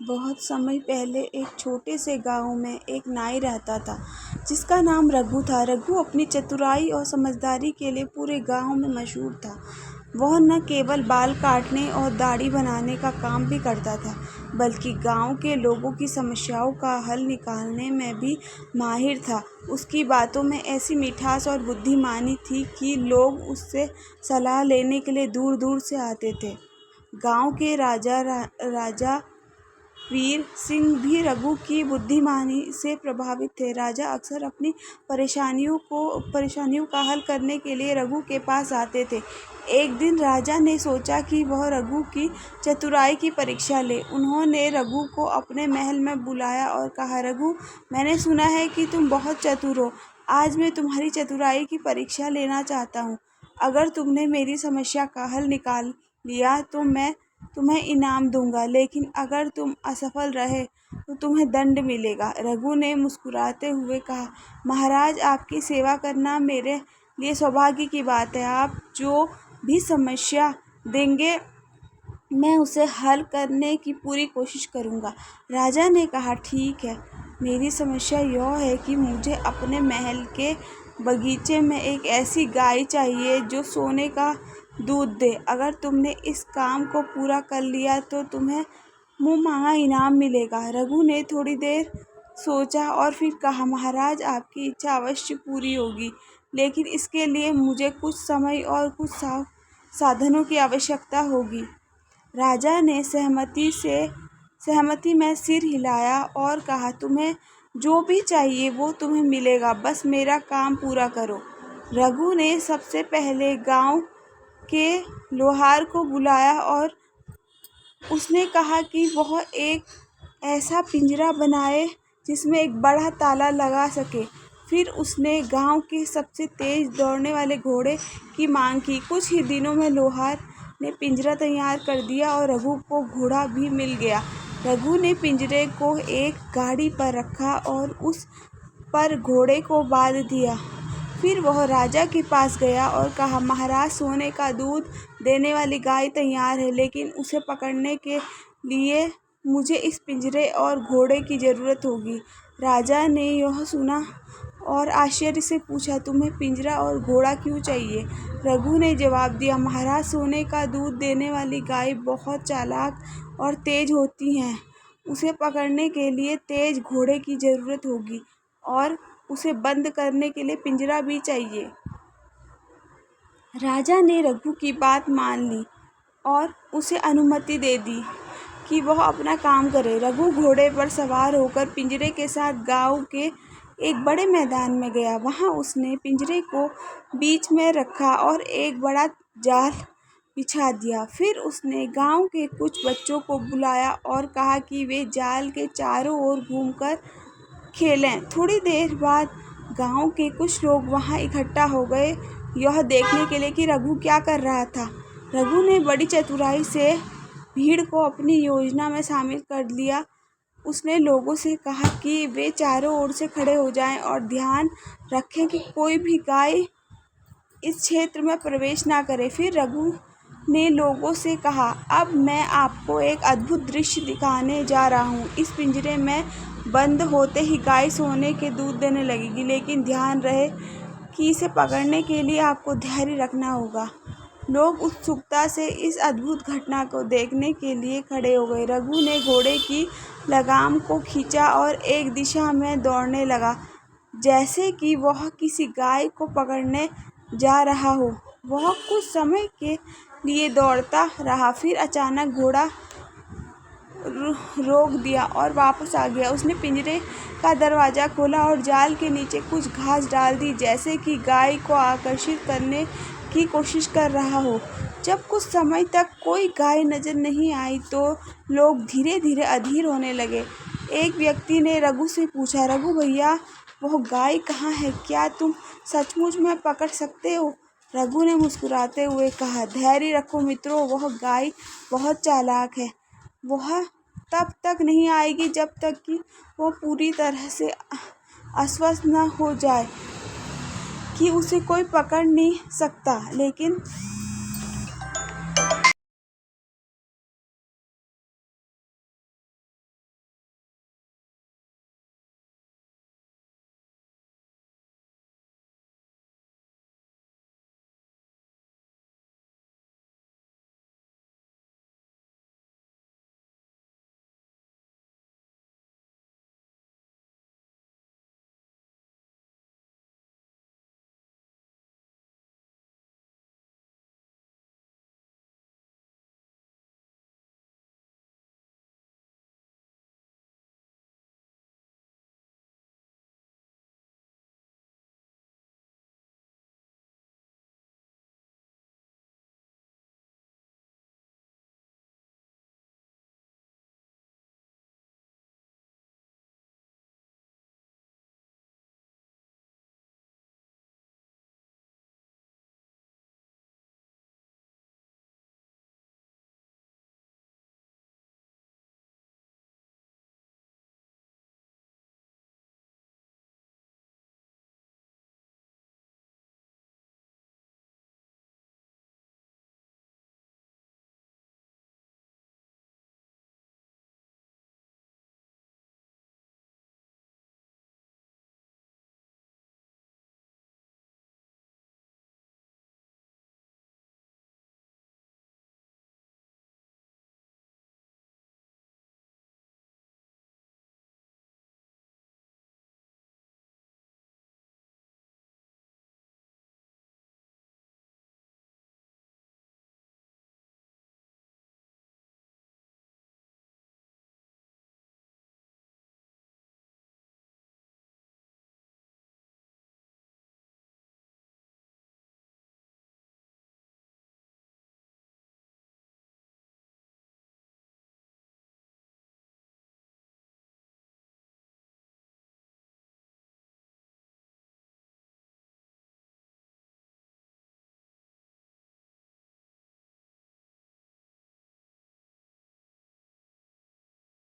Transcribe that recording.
बहुत समय पहले एक छोटे से गांव में एक नाई रहता था जिसका नाम रघु था। रघु अपनी चतुराई और समझदारी के लिए पूरे गांव में मशहूर था। वह न केवल बाल काटने और दाढ़ी बनाने का काम भी करता था, बल्कि गांव के लोगों की समस्याओं का हल निकालने में भी माहिर था। उसकी बातों में ऐसी मिठास और बुद्धिमानी थी कि लोग उससे सलाह लेने के लिए दूर दूर से आते थे। गांव के राजा वीर सिंह भी रघु की बुद्धिमानी से प्रभावित थे। राजा अक्सर अपनी परेशानियों का हल करने के लिए रघु के पास आते थे। एक दिन राजा ने सोचा कि वह रघु की चतुराई की परीक्षा ले। उन्होंने रघु को अपने महल में बुलाया और कहा, रघु, मैंने सुना है कि तुम बहुत चतुर हो। आज मैं तुम्हारी चतुराई की परीक्षा लेना चाहता हूँ। अगर तुमने मेरी समस्या का हल निकाल लिया तो मैं तुम्हें इनाम दूंगा, लेकिन अगर तुम असफल रहे तो तुम्हें दंड मिलेगा। रघु ने मुस्कुराते हुए कहा, महाराज, आपकी सेवा करना मेरे लिए सौभाग्य की बात है। आप जो भी समस्या देंगे मैं उसे हल करने की पूरी कोशिश करूंगा। राजा ने कहा, ठीक है, मेरी समस्या यह है कि मुझे अपने महल के बगीचे में एक ऐसी गाय चाहिए जो सोने का दूध दे। अगर तुमने इस काम को पूरा कर लिया तो तुम्हें मुँह मांगा इनाम मिलेगा। रघु ने थोड़ी देर सोचा और फिर कहा, महाराज, आपकी इच्छा अवश्य पूरी होगी, लेकिन इसके लिए मुझे कुछ समय और कुछ साधनों की आवश्यकता होगी। राजा ने सहमति में सिर हिलाया और कहा, तुम्हें जो भी चाहिए वो तुम्हें मिलेगा, बस मेरा काम पूरा करो। रघु ने सबसे पहले गांव के लोहार को बुलाया और उसने कहा कि वह एक ऐसा पिंजरा बनाए जिसमें एक बड़ा ताला लगा सके। फिर उसने गांव के सबसे तेज दौड़ने वाले घोड़े की मांग की। कुछ ही दिनों में लोहार ने पिंजरा तैयार कर दिया और रघु को घोड़ा भी मिल गया। रघु ने पिंजरे को एक गाड़ी पर रखा और उस पर घोड़े को बांध दिया। फिर वह राजा के पास गया और कहा, महाराज, सोने का दूध देने वाली गाय तैयार है, लेकिन उसे पकड़ने के लिए मुझे इस पिंजरे और घोड़े की ज़रूरत होगी। राजा ने यह सुना और आश्चर्य से पूछा, तुम्हें पिंजरा और घोड़ा क्यों चाहिए? रघु ने जवाब दिया, महाराज, सोने का दूध देने वाली गाय बहुत चालाक और तेज होती हैं। उसे पकड़ने के लिए तेज घोड़े की ज़रूरत होगी और उसे बंद करने के लिए पिंजरा भी चाहिए। राजा ने रघु की बात मान ली और उसे अनुमति दे दी कि वह अपना काम करे। रघु घोड़े पर सवार होकर पिंजरे के साथ गांव के एक बड़े मैदान में गया। वहां उसने पिंजरे को बीच में रखा और एक बड़ा जाल बिछा दिया। फिर उसने गांव के कुछ बच्चों को बुलाया और कहा कि वे जाल के चारों ओर घूमकर खेलें। थोड़ी देर बाद गांव के कुछ लोग वहां इकट्ठा हो गए, यह देखने के लिए कि रघु क्या कर रहा था। रघु ने बड़ी चतुराई से भीड़ को अपनी योजना में शामिल कर लिया। उसने लोगों से कहा कि वे चारों ओर से खड़े हो जाएं और ध्यान रखें कि कोई भी गाय इस क्षेत्र में प्रवेश ना करे। फिर रघु ने लोगों से कहा, अब मैं आपको एक अद्भुत दृश्य दिखाने जा रहा हूँ। इस पिंजरे में बंद होते ही गाय सोने के दूध देने लगेगी, लेकिन ध्यान रहे कि इसे पकड़ने के लिए आपको धैर्य रखना होगा। लोग उत्सुकता से इस अद्भुत घटना को देखने के लिए खड़े हो गए। रघु ने घोड़े की लगाम को खींचा और एक दिशा में दौड़ने लगा, जैसे कि वह किसी गाय को पकड़ने जा रहा हो। वह कुछ समय के लिए दौड़ता रहा, फिर अचानक घोड़ा रोक दिया और वापस आ गया। उसने पिंजरे का दरवाज़ा खोला और जाल के नीचे कुछ घास डाल दी, जैसे कि गाय को आकर्षित करने की कोशिश कर रहा हो। जब कुछ समय तक कोई गाय नजर नहीं आई तो लोग धीरे धीरे अधीर होने लगे। एक व्यक्ति ने रघु से पूछा, रघु भैया, वह गाय कहाँ है? क्या तुम सचमुच में पकड़ सकते हो? रघु ने मुस्कुराते हुए कहा, धैर्य रखो मित्रों, वह गाय बहुत चालाक है। वह तब तक नहीं आएगी जब तक कि वह पूरी तरह से आश्वस्त न हो जाए कि उसे कोई पकड़ नहीं सकता। लेकिन